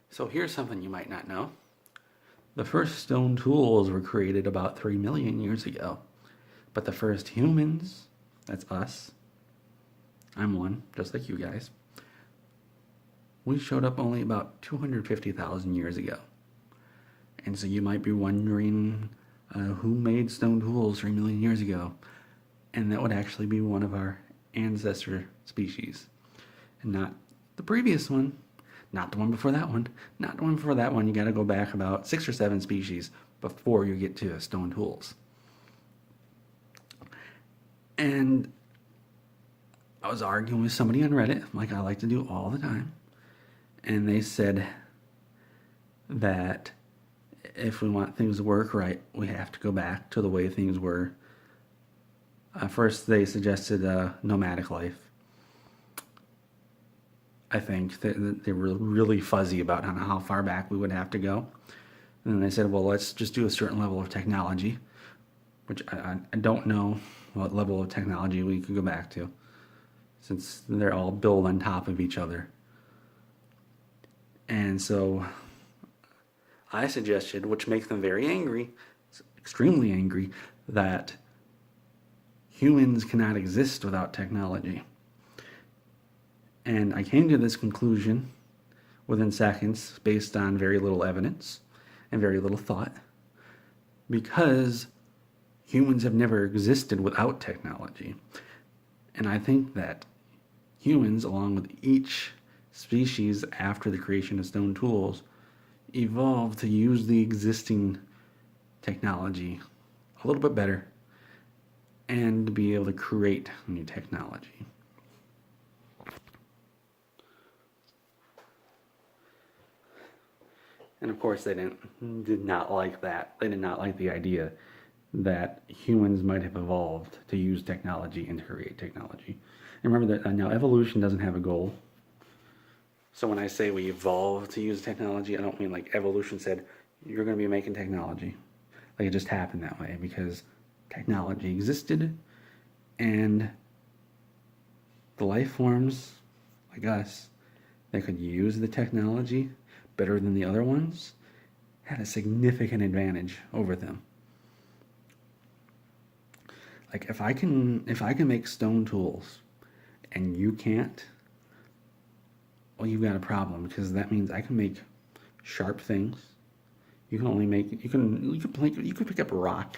So here's something you might not know. The first stone tools were created about 3 million years ago. But the first humans, that's us, I'm one, just like you guys, we showed up only about 250,000 years ago. And so you might be wondering who made stone tools 3 million years ago. And that would actually be one of our ancestor species. And not the previous one, not the one before that one, not the one before that one. You got to go back about 6 or 7 species before you get to stone tools. And I was arguing with somebody on Reddit, like I like to do all the time. And they said that if we want things to work right, we have to go back to the way things were. First, they suggested nomadic life. I think they were really fuzzy about how far back we would have to go. And then they said, well, let's just do a certain level of technology, which I don't know what level of technology we could go back to, since they're all built on top of each other. And so I suggested, which makes them very angry, extremely angry, that humans cannot exist without technology. And I came to this conclusion within seconds based on very little evidence and very little thought, because humans have never existed without technology. And I think that humans, along with each species after the creation of stone tools, evolved to use the existing technology a little bit better and to be able to create new technology. And of course, they did not like that. They did not like the idea that humans might have evolved to use technology and to create technology. And remember that now evolution doesn't have a goal. So when I say we evolved to use technology, I don't mean like evolution said, you're going to be making technology. Like it just happened that way because technology existed and the life forms like us that could use the technology better than the other ones had a significant advantage over them. Like if I can make stone tools and you can't, well, you've got a problem, because that means I can make sharp things. You can only make you can pick up a rock.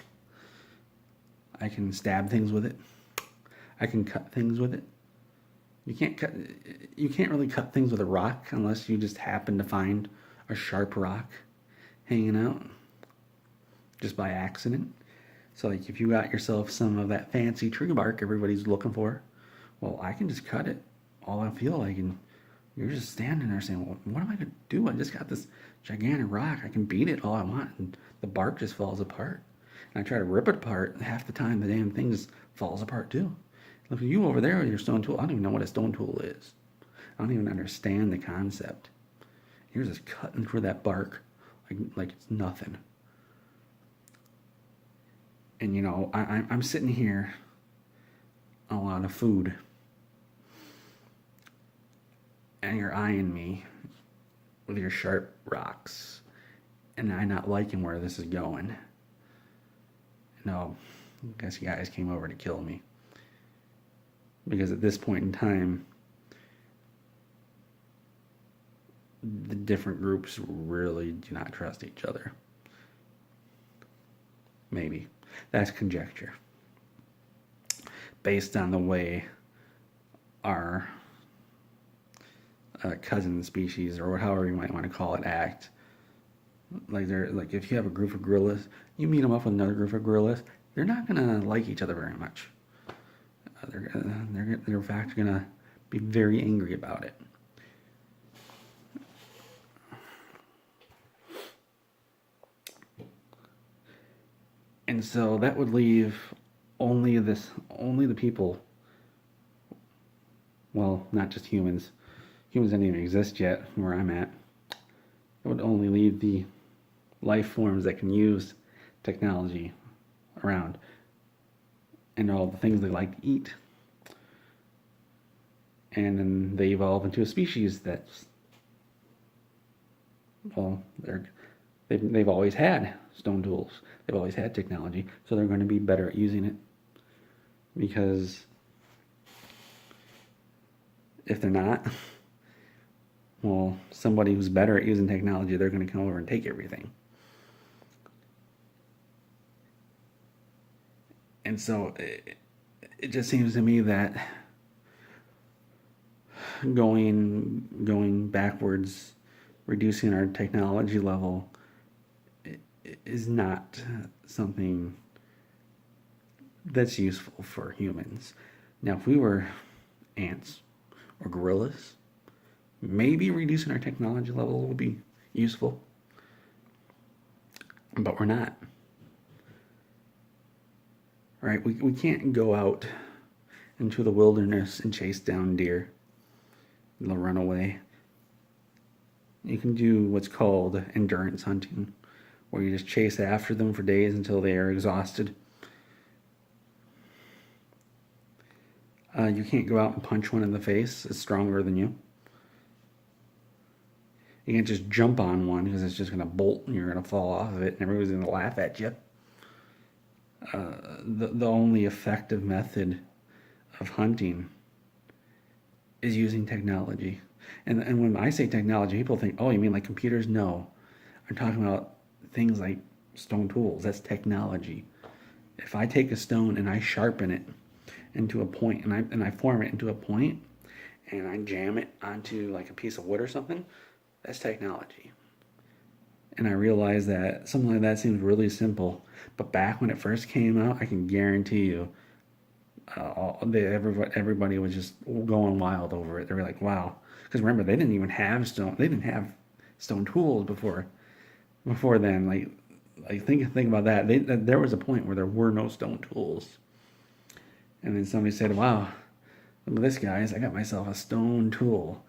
I can stab things with it. I can cut things with it. You can't really cut things with a rock unless you just happen to find a sharp rock hanging out just by accident. So like if you got yourself some of that fancy tree bark everybody's looking for, well, I can just cut it all I feel like, and you're just standing there saying, well, what am I going to do? I just got this gigantic rock. I can beat it all I want, and the bark just falls apart. And I try to rip it apart, and half the time the damn thing just falls apart too. Look at you over there with your stone tool. I don't even know what a stone tool is. I don't even understand the concept. You're just cutting through that bark like it's nothing. And you know, I'm sitting here on a lot of food, and you're eyeing me with your sharp rocks, and I'm not liking where this is going. No, I guess you guys came over to kill me. Because at this point in time, the different groups really do not trust each other. Maybe. That's conjecture. Based on the way our cousin species, or however you might want to call it, act. Like if you have a group of gorillas, you meet them up with another group of gorillas, they're not gonna like each other very much. They're in fact gonna be very angry about it. And so that would leave only the people. Well, not just humans. Humans don't even exist yet where I'm at. It would only leave the life forms that can use technology around, and all the things they like to eat. And then they evolve into a species that's Well, they've always had stone tools. They've always had technology, so they're going to be better at using it. Because if they're not, well, somebody who's better at using technology, they're going to come over and take everything. And so it just seems to me that going backwards, reducing our technology level is not something that's useful for humans. Now, if we were ants or gorillas, maybe reducing our technology level would be useful, but we're not. Right? We can't go out into the wilderness and chase down deer. They'll run away. You can do what's called endurance hunting, where you just chase after them for days until they are exhausted. You can't go out and punch one in the face. It's stronger than you. You can't just jump on one because it's just going to bolt and you're going to fall off of it and everybody's going to laugh at you. The only effective method of hunting is using technology. And when I say technology, people think, oh, you mean like computers? No. I'm talking about things like stone tools. That's technology. If I take a stone and I sharpen it into a point and I form it into a point and I jam it onto like a piece of wood or something, that's technology. And I realized that something like that seems really simple, but back when it first came out, I can guarantee you, everybody was just going wild over it. They were like, "Wow!" Because remember, they didn't even have stone. They didn't have stone tools before then. Like think about that. There was a point where there were no stone tools, and then somebody said, "Wow, look at this, guys! I got myself a stone tool."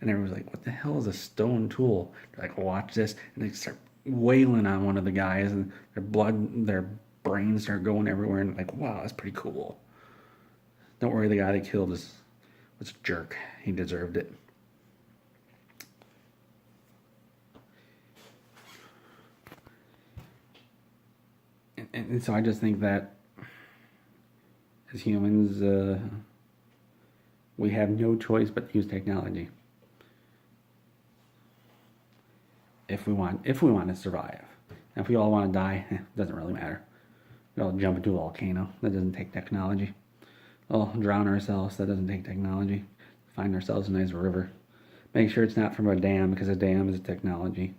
And everyone's like, "What the hell is a stone tool?" They're like, "Watch this!" And they start wailing on one of the guys, and their brains start going everywhere. And like, "Wow, that's pretty cool." Don't worry, the guy they killed was a jerk. He deserved it. And so I just think that as humans, we have no choice but to use technology if we want to survive. And if we all want to die, it doesn't really matter. We all jump into a volcano. That doesn't take technology. We'll drown ourselves. That doesn't take technology. Find ourselves a nice river. Make sure it's not from a dam, because a dam is a technology.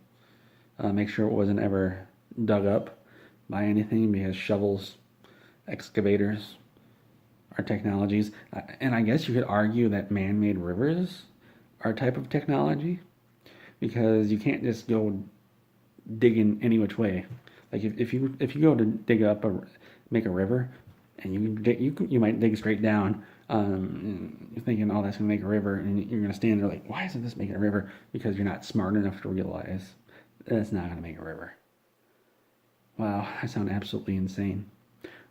Make sure it wasn't ever dug up by anything, because shovels, excavators are technologies. And I guess you could argue that man-made rivers are a type of technology, because you can't just go digging any which way. Like if you go to dig up make a river, and you might dig straight down, you're thinking, oh, that's gonna make a river, and you're gonna stand there like, why isn't this making a river? Because you're not smart enough to realize that's not gonna make a river. Wow, I sound absolutely insane.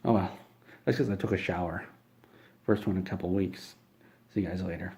Oh well, that's because I took a shower. First one in a couple weeks. See you guys later.